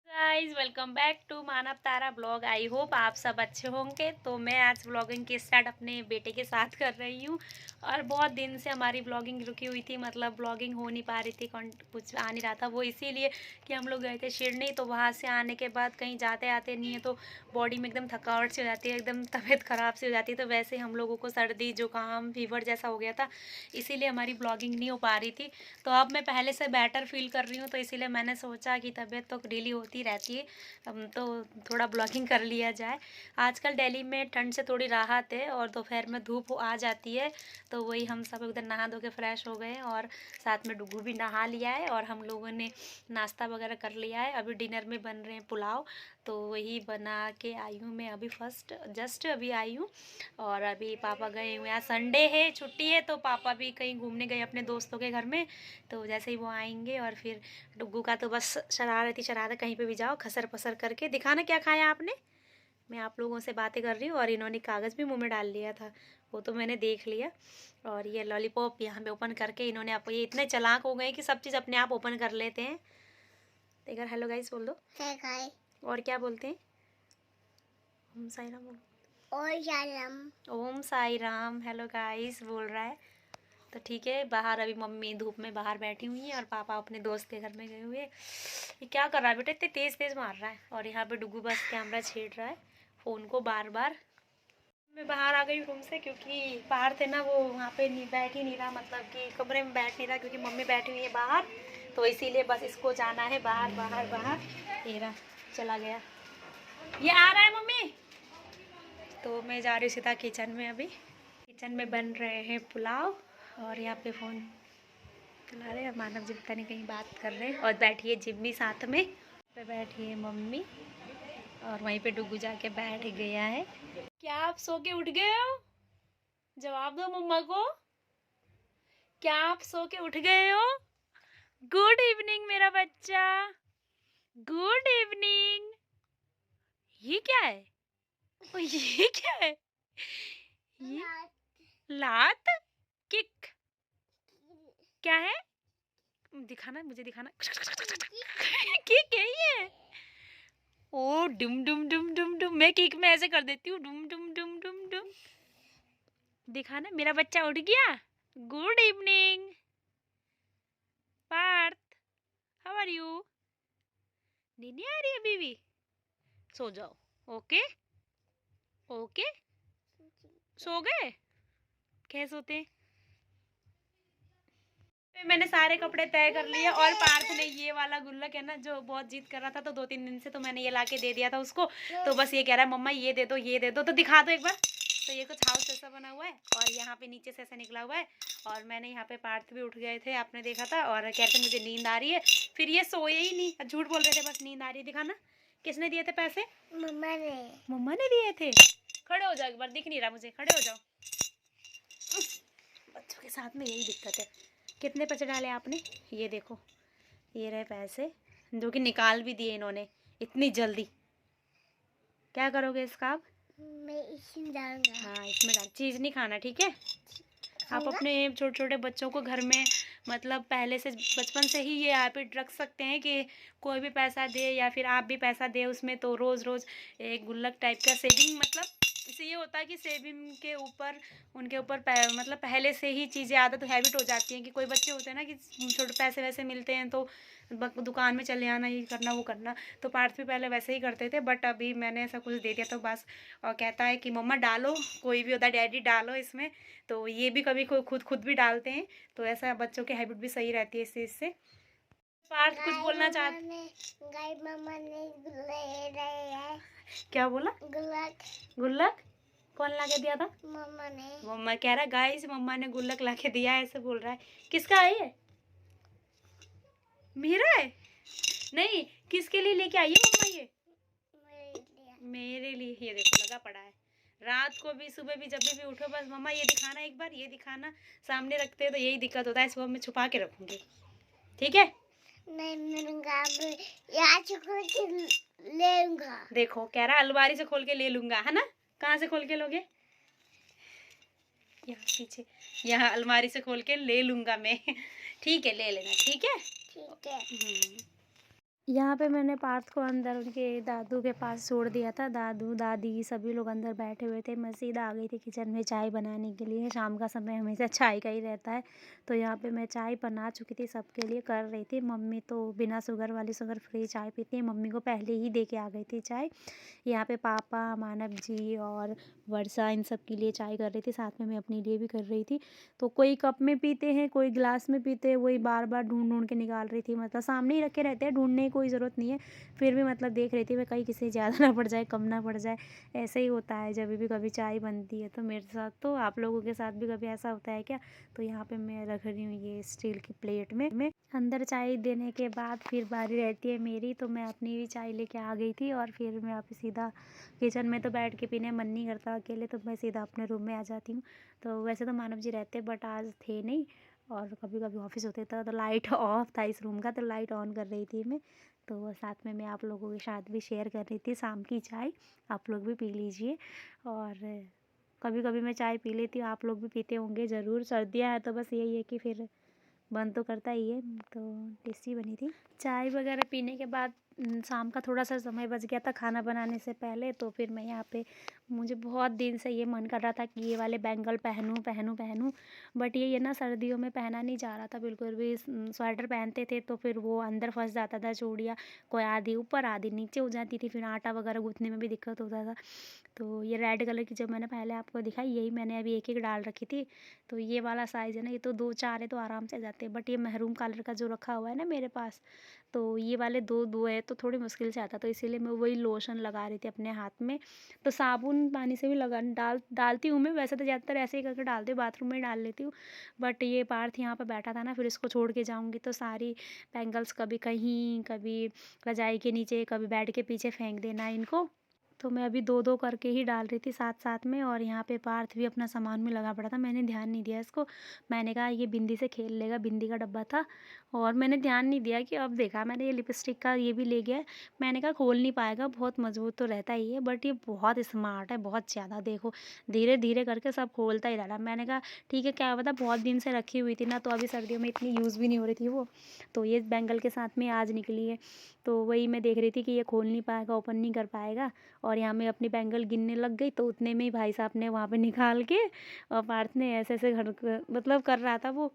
Guys welcome back to Manav Tara blog. I hope आप सब अच्छे होंगे। तो मैं आज ब्लॉगिंग की स्टार्ट अपने बेटे के साथ कर रही हूँ और बहुत दिन से हमारी ब्लॉगिंग रुकी हुई थी, मतलब ब्लॉगिंग हो नहीं पा रही थी, कुछ आ नहीं रहा था। वो इसीलिए कि हम लोग गए थे शिरडी, तो वहाँ से आने के बाद कहीं जाते आते नहीं है तो बॉडी में एकदम थकावट सी हो जाती है, एकदम तबीयत ख़राब सी हो जाती है। तो वैसे हम लोगों को सर्दी जुकाम फीवर जैसा हो गया था, इसीलिए हमारी ब्लॉगिंग नहीं हो पा रही थी। तो अब मैं पहले से बेटर फील कर रही हूँ, तो इसीलिए मैंने सोचा कि तबीयत तो डेली होती रहती है, तो थोड़ा ब्लॉगिंग कर लिया जाए। आजकल दिल्ली में ठंड से थोड़ी राहत है और दोपहर में धूप आ जाती है, तो वही हम सब उधर नहा धो के फ्रेश हो गए और साथ में डुगू भी नहा लिया है और हम लोगों ने नाश्ता वगैरह कर लिया है। अभी डिनर में बन रहे हैं पुलाव, तो वही बना के आई हूँ मैं अभी, जस्ट अभी आई हूँ। और अभी पापा गए हुए, आज संडे है, छुट्टी है, तो पापा भी कहीं घूमने गए अपने दोस्तों के घर में। तो जैसे ही वो आएंगे और फिर डुग्गू का तो बस शरारत ही शरारत, कहीं पे भी जाओ खसर पसर करके दिखाना क्या खाया आपने। मैं आप लोगों से बातें कर रही हूँ और इन्होंने कागज़ भी मुंह में डाल लिया था, वो तो मैंने देख लिया। और ये लॉलीपॉप यहाँ पे ओपन करके इन्होंने, आप ये इतने चालाक हो गए कि सब चीज़ अपने आप ओपन कर लेते हैं। एक बार हेलो गाइस बोल दो। और क्या बोलते हैं? ओम साई राम। ओम साई राम। हेलो गाइस बोल रहा है। तो ठीक है, बाहर अभी मम्मी धूप में बाहर बैठी हुई हैं और पापा अपने दोस्त के घर में गए हुए। ये क्या कर रहा है बेटा, इतने तेज़ तेज़ मार रहा है। और यहाँ पे डुगू बस कैमरा छेड़ रहा है फ़ोन को बार बार। मैं बाहर आ गई रूम से, क्योंकि बाहर थे ना वो, वहाँ पे नहीं बैठ ही नहीं रहा, मतलब कि कमरे में बैठ नहीं रहा, क्योंकि मम्मी बैठी हुई है बाहर। तो इसीलिए बस इसको जाना है बाहर बाहर बाहर। ये रहा, चला गया, ये आ रहा है मम्मी। तो मैं जा रही हूँ सीधा किचन में। अभी किचन में बन रहे हैं पुलाव और यहाँ पे फ़ोन चला रहे हैं मानव जी, पता नहीं कहीं बात कर रहे हैं। और बैठी है जिम्मी साथ में, पे बैठी है मम्मी और वहीं पे डुगू जाके बैठ गया है। क्या आप सो के उठ गए हो? जवाब दो मम्मा को। क्या आप सो के उठ गए हो? गुड इवनिंग मेरा बच्चा, गुड इवनिंग। ये क्या है? ओ, ये क्या है? ये लात किक क्या है? दिखाना मुझे, दिखाना। किक है ये। ओ डुम डुम डुम डुम डुम, मैं किक में ऐसे कर देती हूँ, डुम डुम डुम डुम डुम। दिखाना, मेरा बच्चा उठ गया। Good evening Parth, how are you? नींद नहीं आ रही अभी भी? सो जाओ। ओके ओके, सो गए? कैसे सोते हैं? मैंने सारे कपड़े तय कर लिए और पार्थ ने ये वाला गुल्लक है ना जो बहुत जिद कर रहा था, तो 2-3 दिन से तो मैंने ये लाके दे दिया था उसको। तो बस ये कह रहा है मम्मा ये दे दो ये दे दो, तो दिखा दो एक बार। तो ये कुछ हाउस जैसा बना हुआ है और यहाँ पे नीचे से ऐसा निकला हुआ है। और मैंने यहाँ पे पार्थ भी उठ गए थे, आपने देखा था, और कहते मुझे नींद आ रही है। फिर ये सोए ही नहीं, झूठ बोल रहे थे, बस नींद आ रही है। दिखाना, किसने दिए थे पैसे? मम्मा ने। मम्मा ने दिए थे? खड़े हो जाओ एक बार, दिख नहीं रहा मुझे, खड़े हो जाओ। बच्चों के साथ में यही दिक्कत है। कितने पैसे डाले आपने? ये देखो, ये रहे पैसे, जो कि निकाल भी दिए इन्होंने इतनी जल्दी। क्या करोगे इसका आप? मैं इसमें डालूंगा। हाँ इसमें डाल, चीज़ नहीं खाना, ठीक है? आप अपने छोटे छोटे बच्चों को घर में, मतलब पहले से बचपन से ही ये हैबिट रख सकते हैं कि कोई भी पैसा दे या फिर आप भी पैसा दे उसमें, तो रोज़ रोज़ एक गुल्लक टाइप का सेविंग, मतलब इससे ये होता है कि सेविंग के ऊपर उनके ऊपर मतलब पहले से ही चीज़ें आदत हैबिट हो जाती हैं। कि कोई बच्चे होते हैं ना कि छोटे पैसे वैसे मिलते हैं तो दुकान में चले आना, ये करना वो करना। तो पार्थ भी पहले वैसे ही करते थे, बट अभी मैंने ऐसा कुछ दे दिया तो बस। और कहता है कि मम्मा डालो, कोई भी होता है डैडी डालो इसमें। तो ये भी कभी खुद भी डालते हैं, तो ऐसा बच्चों की हैबिट भी सही रहती है इस चीज़ से। पार्थ कुछ बोलना चाहते? गाय मम्मा ने ले रहे हैं। क्या बोला? गुल्लक। गुल्लक कौन ला के दिया था? मम्मा ने। मम्मा कह रहा है गाइस मम्मा ने गुल्लक ला के दिया है, ऐसे बोल रहा है। किसका है ये? मेरा है? नहीं, किसके लिए लेके आई है मम्मा ये? मेरे लिए ये देखो लगा पड़ा है। रात को भी सुबह भी जब भी उठो बस मम्मा ये दिखाना, एक बार ये दिखाना। सामने रखते हैं तो यही दिक्कत होता है, इसको मैं छुपा के रखूंगी। ठीक है, ले लूंगा। देखो कह रहा अलमारी से खोल के ले लूंगा, है ना? कहाँ से खोल के लोगे? यहाँ पीछे, यहाँ अलमारी से खोल के ले लूंगा मैं। ठीक है, ले लेना। ठीक है, ठीक है। यहाँ पे मैंने पार्थ को अंदर उनके दादू के पास छोड़ दिया था। दादू दादी सभी लोग अंदर बैठे हुए थे। मैं सीधा आ गई थी किचन में चाय बनाने के लिए। शाम का समय हमेशा चाय का ही रहता है, तो यहाँ पे मैं चाय बना चुकी थी, सबके लिए कर रही थी। मम्मी तो बिना शुगर वाली, शुगर फ्री चाय पीती है, मम्मी को पहले ही दे के आ गई थी चाय। यहाँ पे पापा, मानव जी और वर्षा इन सब के लिए चाय कर रही थी, साथ में मैं अपने लिए भी कर रही थी। तो कोई कप में पीते हैं, कोई गिलास में पीते हैं, वही बार बार ढूंढ ढूंढ के निकाल रही थी। मतलब सामने ही रखे रहते हैं, ढूंढने की कोई ज़रूरत नहीं है, फिर भी मतलब देख रही थी मैं कहीं किसी ज़्यादा ना पड़ जाए, कम ना पड़ जाए। ऐसे ही होता है जब भी कभी चाय बनती है तो मेरे साथ, तो आप लोगों के साथ भी कभी ऐसा होता है क्या? तो यहाँ पे मैं रख रही हूँ ये स्टील की प्लेट में। अंदर चाय देने के बाद फिर बारी रहती है मेरी, तो मैं अपनी भी चाय लेके आ गई थी और फिर मैं आप सीधा किचन में तो बैठ के पीने मन नहीं करता अकेले, तो मैं सीधा अपने रूम में आ जाती हूँ। तो वैसे तो मानव जी रहते बट आज थे नहीं, और कभी कभी ऑफिस होते था तो लाइट ऑफ था इस रूम का, तो लाइट ऑन कर रही थी मैं। तो साथ में मैं आप लोगों के साथ भी शेयर कर रही थी शाम की चाय, आप लोग भी पी लीजिए। और कभी कभी मैं चाय पी लेती हूँ, आप लोग भी पीते होंगे ज़रूर। सर्दियाँ हैं तो बस यही है कि फिर बंद तो करता ही है। तो टेस्टी बनी थी चाय वगैरह पीने के बाद। शाम का थोड़ा सा समय बच गया था खाना बनाने से पहले, तो फिर मैं यहाँ पे, मुझे बहुत दिन से ये मन कर रहा था कि ये वाले बैंगल पहनूं पहनूं पहनूं, बट ये ना सर्दियों में पहना नहीं जा रहा था बिल्कुल भी। स्वेटर पहनते थे तो फिर वो अंदर फंस जाता था चूड़ियाँ, कोई आधी ऊपर आधी नीचे हो जाती थी, फिर आटा वगैरह गूँथने में भी दिक्कत होता था। तो ये रेड कलर की जो मैंने पहले आपको दिखाई, यही मैंने अभी एक एक डाल रखी थी। तो ये वाला साइज़ है ना, ये तो 2-4 है तो आराम से जाते हैं, बट ये महरून कलर का जो रखा हुआ है ना मेरे पास, तो ये वाले दो दो है तो थोड़ी मुश्किल से आता, तो इसीलिए मैं वही लोशन लगा रही थी अपने हाथ में। तो साबुन पानी से भी लगा डालती हूँ मैं, वैसे तो ज़्यादातर ऐसे ही करके डालती हूँ, बाथरूम में डाल लेती हूँ। बट ये पार्थ यहाँ पर बैठा था ना, फिर इसको छोड़ के जाऊँगी तो सारी बैंगल्स कभी कहीं, कभी रजाई के नीचे, कभी बेड के पीछे फेंक देना इनको। तो मैं अभी दो दो करके ही डाल रही थी साथ साथ में। और यहाँ पे पार्थ भी अपना सामान में लगा पड़ा था, मैंने ध्यान नहीं दिया इसको। मैंने कहा ये बिंदी से खेल लेगा, बिंदी का डब्बा था और मैंने ध्यान नहीं दिया कि अब देखा मैंने ये लिपस्टिक का ये भी ले गया है। मैंने कहा खोल नहीं पाएगा, बहुत मजबूत तो रहता ही है, बट ये बहुत स्मार्ट है, बहुत ज़्यादा। देखो धीरे धीरे करके सब खोलता ही रहा। मैंने कहा ठीक है, क्या पता, बहुत दिन से रखी हुई थी ना, तो अभी सर्दियों में इतनी यूज़ भी नहीं हो रही थी वो, तो ये बैंगल के साथ में आज निकली है। तो वही मैं देख रही थी कि ये खोल नहीं पाएगा, ओपन नहीं कर पाएगा। और यहाँ मैं अपनी बैंगल गिनने लग गई, तो उतने में ही भाई साहब ने वहाँ पे निकाल के, और पार्थ ने ऐसे ऐसे मतलब कर रहा था वो,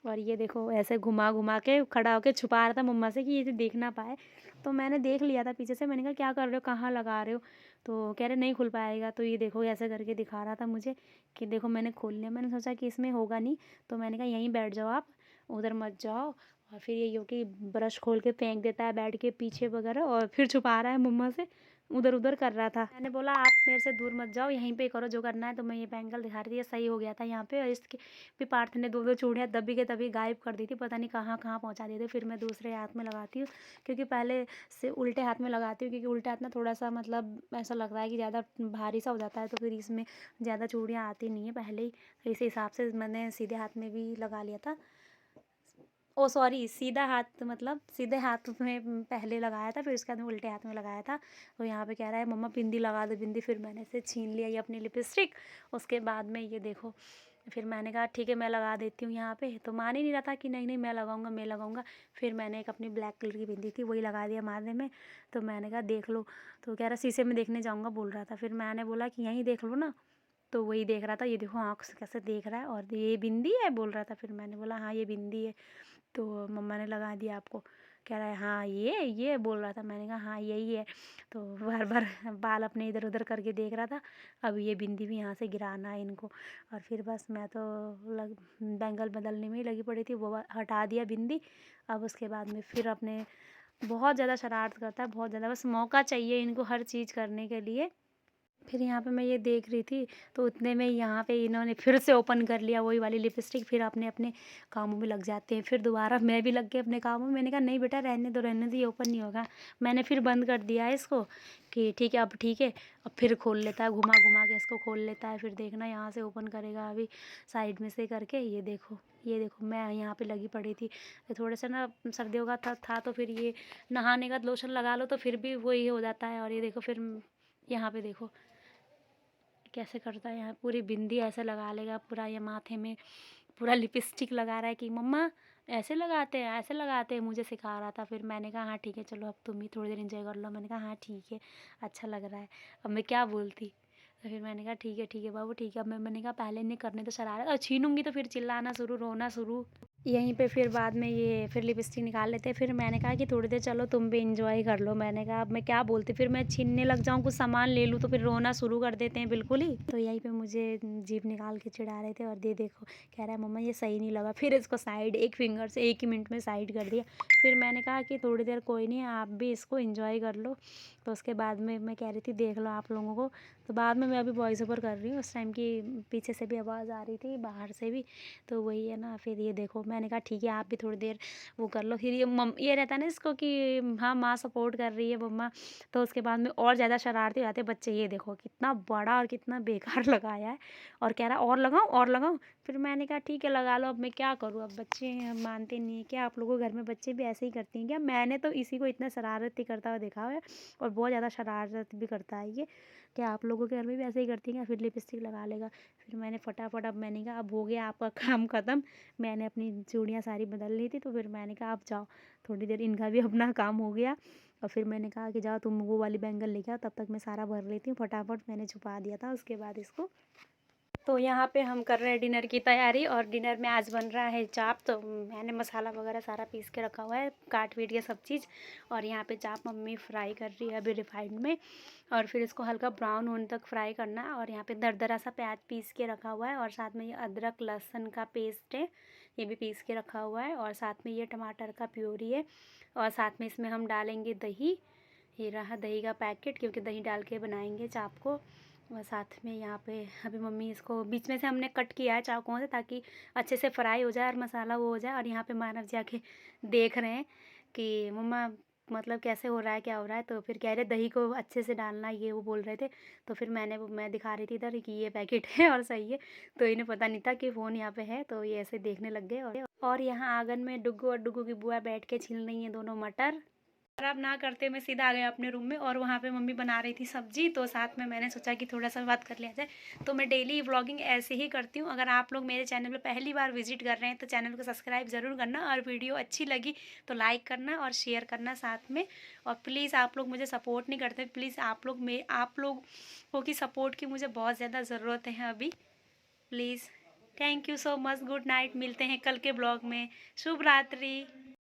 और ये देखो ऐसे घुमा घुमा के खड़ा होके छुपा रहा था मम्मा से कि ये देख ना पाए। तो मैंने देख लिया था पीछे से, मैंने कहा क्या कर रहे हो, कहाँ लगा रहे हो? तो कह रहे नहीं खुल पाएगा। तो ये देखो ऐसे करके दिखा रहा था मुझे कि देखो मैंने खोल लिया। मैंने सोचा कि इसमें होगा नहीं, तो मैंने कहा यहीं बैठ जाओ आप, उधर मत जाओ। और फिर ये कि ब्रश खोल के फेंक देता है बेड के पीछे वगैरह, और फिर छुपा रहा है मम्मा से, उधर उधर कर रहा था। मैंने बोला आप मेरे से दूर मत जाओ, यहीं पे करो जो करना है। तो मैं ये बैंगल दिखा रही थी, ये सही हो गया था यहाँ पे। और इसके भी पार्थ ने दो दो चूड़ियाँ दबी के तभी गायब कर दी थी, पता नहीं कहाँ कहाँ पहुँचा दी थी। फिर मैं दूसरे हाथ में लगाती हूँ, क्योंकि पहले से उल्टे हाथ में लगाती हूँ, क्योंकि उल्टे हाथ में थोड़ा सा मतलब ऐसा लगता है कि ज़्यादा भारी सा हो जाता है, तो फिर इसमें ज़्यादा चूड़ियाँ आती नहीं है पहले ही, तो इस हिसाब से मैंने सीधे हाथ में भी लगा लिया था। ओ सॉरी, सीधा हाथ मतलब सीधे हाथ में पहले लगाया था, फिर उसके बाद में उल्टे हाथ में लगाया था। तो यहाँ पे कह रहा है मम्मा बिंदी लगा दो बिंदी, फिर मैंने से छीन लिया ये अपनी लिपस्टिक। उसके बाद में ये देखो, फिर मैंने कहा ठीक है मैं लगा देती हूँ यहाँ पे। तो मान ही नहीं रहा था कि नहीं नहीं मैं लगाऊंगा मैं लगाऊंगा। फिर मैंने एक अपनी ब्लैक कलर की बिंदी थी वही लगा दिया मारने में। तो मैंने कहा देख लो, तो कह रहा शीशे में देखने जाऊँगा बोल रहा था। फिर मैंने बोला कि यहीं देख लो ना, तो वही देख रहा था, ये देखो आँख से कैसे देख रहा है, और ये बिंदी है बोल रहा था। फिर मैंने बोला हाँ ये बिंदी है। तो मम्मा ने लगा दिया आपको, कह रहा है हाँ ये बोल रहा था। मैंने कहा हाँ यही है। तो बार बार बाल अपने इधर उधर करके देख रहा था। अब ये बिंदी भी यहाँ से गिराना है इनको। और फिर बस मैं तो बैंगल बदलने में ही लगी पड़ी थी, वो हटा दिया बिंदी। अब उसके बाद में फिर अपने, बहुत ज़्यादा शरारत करता है बहुत ज़्यादा, बस मौका चाहिए इनको हर चीज़ करने के लिए। फिर यहाँ पे मैं ये देख रही थी, तो उतने में यहाँ पे इन्होंने फिर से ओपन कर लिया वही वाली लिपस्टिक। फिर अपने अपने कामों में लग जाते हैं। फिर दोबारा मैं भी लग गई अपने कामों में। मैंने कहा नहीं बेटा रहने दो, रहने दो, ये ओपन नहीं होगा। मैंने फिर बंद कर दिया है इसको कि ठीक है अब ठीक है। अब फिर खोल लेता है, घुमा घुमा के इसको खोल लेता है। फिर देखना यहाँ से ओपन करेगा अभी साइड में से करके। ये देखो, ये देखो, मैं यहाँ पे लगी पड़ी थी। थोड़ा सा ना सर्दियों का था तो फिर ये नहाने का लोशन लगा लो तो फिर भी वही हो जाता है। और ये देखो फिर यहाँ पे देखो कैसे करता है। यहाँ पूरी बिंदी ऐसे लगा लेगा, पूरा ये माथे में पूरा लिपस्टिक लगा रहा है कि मम्मा ऐसे लगाते हैं, ऐसे लगाते हैं, मुझे सिखा रहा था। फिर मैंने कहा हाँ ठीक है चलो अब तुम ही थोड़ी देर इंजॉय कर लो। मैंने कहा हाँ ठीक है, अच्छा लग रहा है। अब मैं क्या बोलती। तो फिर मैंने कहा ठीक है बाबू ठीक है। अब मैंने कहा पहले इन्हें करने तो शरारत, और छीनूंगी तो फिर चिल्लाना शुरू, रोना शुरू। यहीं पे फिर बाद में ये फिर लिपस्टिक निकाल लेते। फिर मैंने कहा कि थोड़ी देर चलो तुम भी इंजॉय कर लो। मैंने कहा अब मैं क्या बोलती, फिर मैं छीनने लग जाऊँ, कुछ सामान ले लूँ तो फिर रोना शुरू कर देते हैं बिल्कुल ही। तो यहीं पे मुझे जीभ निकाल के चिढ़ा रहे थे। और ये देखो कह रहा है मम्मा ये सही नहीं लगा। फिर इसको साइड एक फिंगर से 1 ही मिनट में साइड कर दिया। फिर मैंने कहा कि थोड़ी देर कोई नहीं, आप भी इसको इंजॉय कर लो। तो उसके बाद में मैं कह रही थी देख लो आप लोगों को। तो बाद में मैं अभी वॉइस ओवर कर रही हूँ। उस टाइम की पीछे से भी आवाज़ आ रही थी, बाहर से भी। तो वही है ना। फिर ये देखो मैंने कहा ठीक है आप भी थोड़ी देर वो कर लो। फिर ये रहता है ना इसको कि हाँ माँ सपोर्ट कर रही है मम्मा। तो उसके बाद में और ज़्यादा शरारती हो जाते बच्चे। ये देखो कितना बड़ा और कितना बेकार लगाया है। और कह रहा और लगाऊँ और लगाऊँ। फिर मैंने कहा ठीक है लगा लो, अब मैं क्या करूँ। अब बच्चे मानते नहीं है क्या। आप लोगों के घर में बच्चे भी ऐसे ही करते हैं क्या। मैंने तो इसी को इतना शरारती करता हुआ देखा है, और बहुत ज़्यादा शरारत भी करता है ये। क्या आप लोगों के घर में भी ऐसे ही करती हैं क्या। फिर लिपस्टिक लगा लेगा। फिर मैंने फटाफट, अब मैंने कहा अब हो गया आपका काम ख़त्म। मैंने अपनी चूड़ियाँ सारी बदल ली थी। तो फिर मैंने कहा आप जाओ थोड़ी देर, इनका भी अपना काम हो गया। और फिर मैंने कहा कि जाओ तुम वो वाली बैंगल लेके आओ, तब तक मैं सारा भर लेती हूँ। फटाफट मैंने छुपा दिया था उसके बाद इसको। तो यहाँ पे हम कर रहे हैं डिनर की तैयारी। और डिनर में आज बन रहा है चाप। तो मैंने मसाला वगैरह सारा पीस के रखा हुआ है, काट पीट के सब चीज़। और यहाँ पे चाप मम्मी फ्राई कर रही है अभी रिफाइंड में। और फिर इसको हल्का ब्राउन होने तक फ्राई करना है। और यहाँ पे दरदरा सा प्याज पीस के रखा हुआ है। और साथ में ये अदरक लहसुन का पेस्ट है, ये भी पीस के रखा हुआ है। और साथ में ये टमाटर का प्योरी है। और साथ में इसमें हम डालेंगे दही। ये रहा दही का पैकेट, क्योंकि दही डाल के बनाएंगे चाप को। और साथ में यहाँ पे अभी मम्मी इसको बीच में से हमने कट किया है चाकुओं से, ताकि अच्छे से फ्राई हो जाए और मसाला वो हो जाए। और यहाँ पे मानव जाके देख रहे हैं कि मम्मा मतलब कैसे हो रहा है, क्या हो रहा है। तो फिर कह रहे दही को अच्छे से डालना, ये वो बोल रहे थे। तो फिर मैं दिखा रही थी इधर कि ये पैकेट है और सही है। तो इन्हें पता नहीं था कि फ़ोन यहाँ पे है, तो ये ऐसे देखने लग गए। और यहाँ आंगन में डुग्गू और डुग्गू की बुआ बैठ के छील रही हैं दोनों मटर। खराब ना करते मैं सीधा आ गया अपने रूम में। और वहाँ पे मम्मी बना रही थी सब्जी, तो साथ में मैंने सोचा कि थोड़ा सा बात कर लिया जाए। तो मैं डेली व्लॉगिंग ऐसे ही करती हूँ। अगर आप लोग मेरे चैनल पे पहली बार विजिट कर रहे हैं तो चैनल को सब्सक्राइब ज़रूर करना, और वीडियो अच्छी लगी तो लाइक करना और शेयर करना साथ में। और प्लीज़ आप लोग मुझे सपोर्ट नहीं करते, प्लीज़ आप लोगों की सपोर्ट की मुझे बहुत ज़्यादा ज़रूरत है अभी, please. Thank you so much, good night, मिलते हैं कल के ब्लॉग में। शुभ रात्रि।